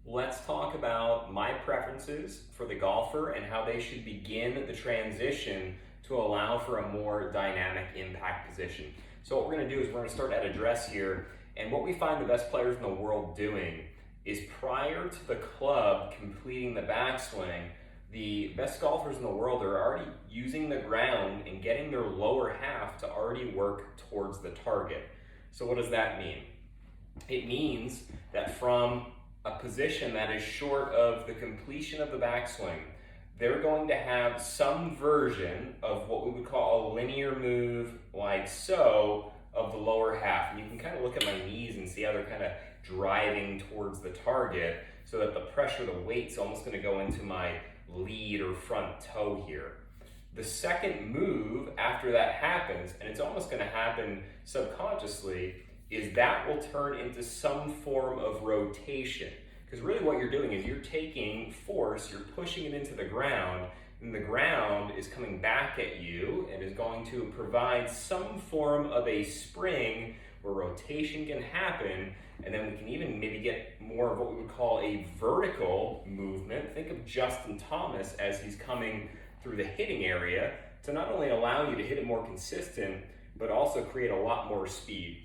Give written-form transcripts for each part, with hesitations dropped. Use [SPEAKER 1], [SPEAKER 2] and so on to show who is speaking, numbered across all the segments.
[SPEAKER 1] Let's talk about my preferences for the golfer and how they should begin the transition to allow for a more dynamic impact position. So what we're going to do is we're going to start at address here, and what we find the best players in the world doing is prior to the club completing the backswing, the best golfers in the world are already using the ground and getting their lower half to already work towards the target. So what does that mean? It means that from a position that is short of the completion of the backswing, they're going to have some version of what we would call a linear move, like so, of the lower half. And you can kind of look at my knees and see how they're kind of driving towards the target, so that the pressure, the weight's almost going to go into my lead or front toe here. The second move after that happens, and it's almost going to happen subconsciously, is that will turn into some form of rotation. Because really what you're doing is you're taking force, you're pushing it into the ground, and the ground is coming back at you and is going to provide some form of a spring where rotation can happen, and then we can even maybe get more of what we would call a vertical movement. Think of Justin Thomas as he's coming through the hitting area to not only allow you to hit it more consistent, but also create a lot more speed.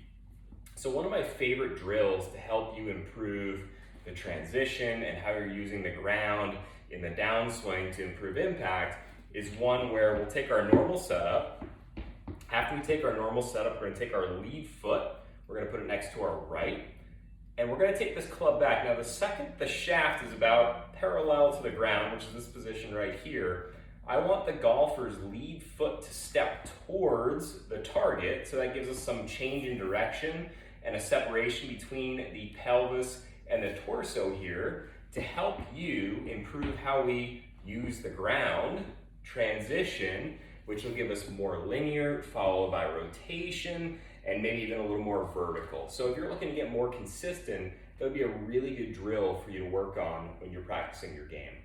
[SPEAKER 1] So one of my favorite drills to help you improve the transition and how you're using the ground in the downswing to improve impact is one where we'll take our normal setup. After we take our normal setup, we're going to take our lead foot, we're going to put it next to our right, and we're going to take this club back. Now the second the shaft is about parallel to the ground, which is this position right here, I want the golfer's lead foot to step towards the target, so that gives us some change in direction and a separation between the pelvis and the torso here to help you improve how we use the ground, transition, which will give us more linear, followed by rotation, and maybe even a little more vertical. So if you're looking to get more consistent, that would be a really good drill for you to work on when you're practicing your game.